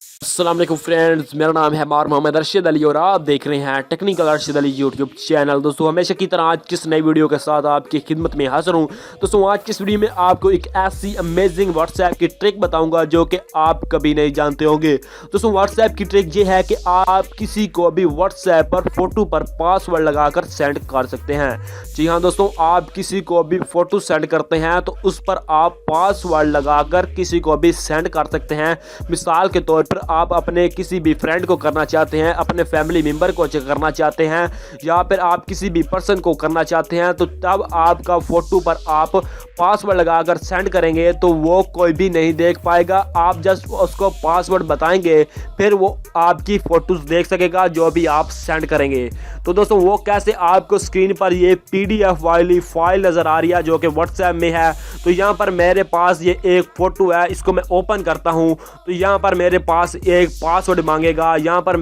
अस्सलाम वालेकुम फ्रेंड्स, मेरा नाम है मार मोहम्मद अरशद अली और आप देख रहे हैं technical Arshad Ali YouTube channel. दोस्तों हमेशा की तरह आज किस नई वीडियो के साथ आपकी खिदमत में हाजिर हूं। दोस्तों आज की इस वीडियो में आपको एक ऐसी अमेजिंग व्हाट्सएप की ट्रिक बताऊंगा जो कि आप कभी नहीं जानते होंगे। दोस्तों व्हाट्सएप की ट्रिक ये है कि आप किसी को भी व्हाट्सएप पर फोटो पर पासवर्ड लगाकर सेंड कर सकते हैं। जी हाँ दोस्तों, आप किसी को भी फोटो सेंड करते हैं तो उस पर आप पासवर्ड लगाकर किसी को भी सेंड कर सकते हैं। मिसाल के तौर पर आप अपने किसी भी फ्रेंड को करना चाहते हैं, अपने फैमिली मेम्बर को करना चाहते हैं, या फिर आप किसी भी पर्सन को करना चाहते हैं, तो तब आपका फोटो पर आप पासवर्ड लगाकर सेंड करेंगे तो वो कोई भी नहीं देख पाएगा। आप जस्ट उसको पासवर्ड बताएंगे, फिर वो आपकी फोटोज देख सकेगा जो भी आप सेंड करेंगे। तो दोस्तों वो कैसे, आपको स्क्रीन पर ये PDF वाली फाइल नज़र आ रही है जो कि व्हाट्सएप में है। तो यहाँ पर मेरे पास ये एक फ़ोटो है, इसको मैं ओपन करता हूँ तो यहाँ पर मेरे पास एक पासवर्ड मांगेगा। यहाँ पर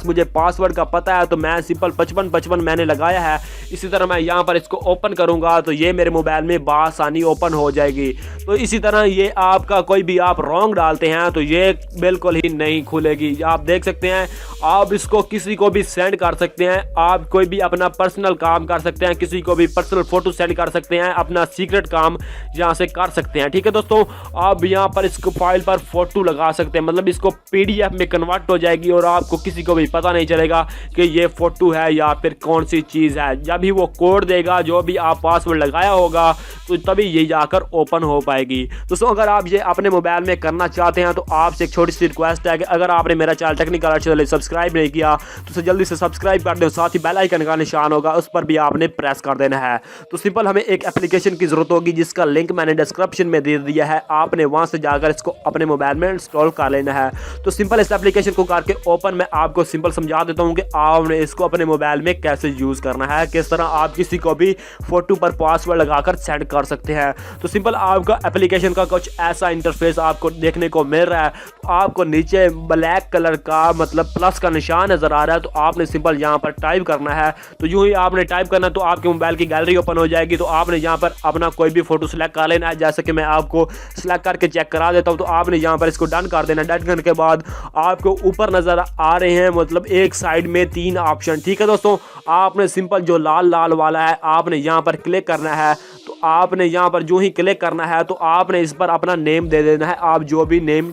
मुझे पासवर्ड का पता है तो मैं सिंपल 5555 मैंने लगाया है। इसी तरह मैं यहाँ पर इसको ओपन करूँगा तो ये मेरे मोबाइल में बासानी ओपन हो जाएगी। तो इसी तरह ये आपका कोई भी आप रॉन्ग डालते हैं तो ये बिल्कुल ही नहीं खुलेगी। आप देख सकते हैं, आप इसको किसी को भी सेंड कर सकते हैं। आप कोई भी अपना पर्सनल काम कर सकते हैं, किसी को भी पर्सनल फोटो सेंड कर सकते हैं, अपना सीक्रेट काम यहाँ से कर सकते हैं। ठीक है दोस्तों, आप यहाँ पर इसको फाइल पर फोटो लगा सकते हैं, मतलब इसको PDF में कन्वर्ट हो जाएगी और आपको किसी को भी पता नहीं चलेगा कि ये फोटो है या फिर कौन सी चीज़ है। जब भी वो कोड देगा, जो भी आप पासवर्ड लगाया होगा, तो तभी ये जाकर ओपन हो पाएगी। दोस्तों अगर आप ये अपने मोबाइल में करना चाहते हैं तो आपसे एक छोटी सी रिक्वेस्ट है कि अगर आपने मेरा चैनल टेक्निकल अरशद सब्सक्राइब नहीं किया तो उसे जल्दी से सब्सक्राइब कर दें, साथ ही बेल आइकन का निशान होगा उस पर भी आपने प्रेस कर देना है। तो सिंपल हमें एक एप्लीकेशन की ज़रूरत होगी जिसका लिंक मैंने डिस्क्रिप्शन में दे दिया है। आपने वहां से जाकर इसको अपने मोबाइल में इंस्टॉल कर लेना है। तो सिंपल इस एप्लीकेशन को करके ओपन मैं आपको सिंपल समझा देता हूं कि आपने इसको अपने मोबाइल में कैसे यूज़ करना है, किस तरह आप किसी को भी फोटो पर पासवर्ड लगाकर सेंड कर सकते हैं। तो सिंपल आपका एप्लीकेशन का कुछ ऐसा इंटरफेस आपको देखने को मिल रहा है। तो आपको नीचे ब्लैक कलर का मतलब प्लस का निशान नज़र आ रहा है, तो आपने सिंपल यहाँ पर टाइप करना है। तो यूँ ही आपने टाइप करना तो आपके मोबाइल की गैलरी ओपन हो जाएगी। तो आपने यहाँ पर अपना कोई भी फोटो सेलेक्ट कर लेना है, जैसे कि मैं आपको सेलेक्ट करके चेक करा देता हूँ। तो आपने यहाँ पर इसको डन कर देना। डन करने के बाद आपको ऊपर नज़र आ रहे हैं मतलब एक साइड में 3 ऑप्शन। ठीक है दोस्तों, आपने सिंपल जो लाल लाल वाला है आपने यहाँ पर क्लिक करना है। तो आपने यहाँ पर जो ही क्लिक करना है तो आपने इस पर अपना नेम दे देना है, आप जो भी नेम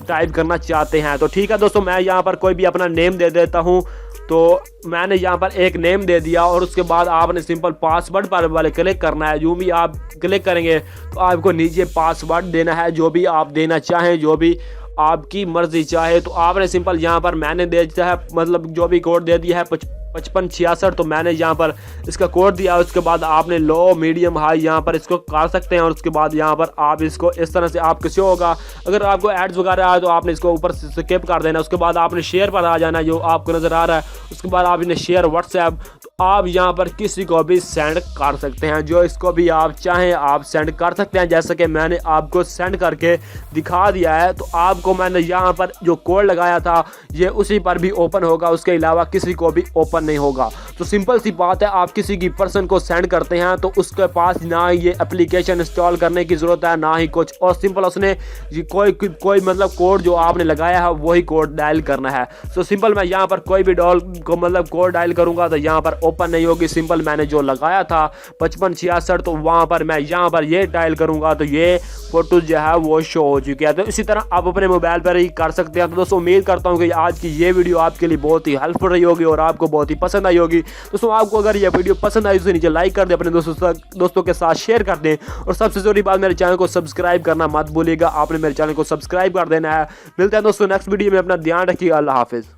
टाइप करना चाहते हैं। तो ठीक है दोस्तों, मैं यहाँ पर कोई भी अपना नेम दे देता हूँ। तो मैंने यहाँ पर एक नेम दे दिया और उसके बाद आपने सिंपल पासवर्ड पर वाले क्लिक करना है। जो भी आप क्लिक करेंगे तो आपको नीचे पासवर्ड देना है, जो भी आप देना चाहें, जो भी आपकी मर्जी चाहे। तो आपने सिंपल यहाँ पर मैंने दे दिया है, मतलब जो भी कोड दे दिया है 5566, तो मैंने यहाँ पर इसका कोड दिया। उसके बाद आपने लो मीडियम हाई यहाँ पर इसको कर सकते हैं और उसके बाद यहाँ पर आप इसको इस तरह से आपको शो होगा। अगर आपको एड्स वगैरह आए तो आपने इसको ऊपर से स्किप कर देना। उसके बाद आपने शेयर पर आ जाना जो आपको नज़र आ रहा है। उसके बाद आपने शेयर व्हाट्सएप, तो आप यहाँ पर किसी को भी सेंड कर सकते हैं, जो इसको भी आप चाहें आप सेंड कर सकते हैं, जैसे कि मैंने आपको सेंड करके दिखा दिया है। तो आपको मैंने यहाँ पर जो कोड लगाया था ये उसी पर भी ओपन होगा, उसके अलावा किसी को भी ओपन नहीं होगा। तो सिंपल सी बात है, आप किसी की पर्सन को सेंड करते हैं तो उसके पास ना ये एप्लीकेशन इंस्टॉल करने की ज़रूरत है ना ही कुछ, और सिंपल उसने कोई मतलब कोड जो आपने लगाया है वही कोड डायल करना है। सो सिंपल मैं यहाँ पर कोई भी मतलब कोड डायल करूँगा तो यहाँ पर ओपन नहीं होगी। सिंपल मैंने जो लगाया था 5566, तो वहाँ पर मैं यहाँ पर ये डायल करूँगा तो ये फोटो जो है वो शो हो चुकी है। तो इसी तरह आप अपने मोबाइल पर ही कर सकते हैं। तो दोस्तों उम्मीद करता हूँ कि आज की ये वीडियो आपके लिए बहुत ही हेल्पफुल रही होगी और आपको बहुत ही पसंद आई होगी। दोस्तों आपको अगर ये वीडियो पसंद आई तो नीचे लाइक कर दें, अपने दोस्तों के साथ शेयर कर दें, और सबसे जरूरी बात मेरे चैनल को सब्सक्राइब करना मत भूलिएगा। आपने मेरे चैनल को सब्सक्राइब कर देना है। मिलते हैं दोस्तों नेक्स्ट वीडियो में, अपना ध्यान रखिए। अल्लाह हाफिज़।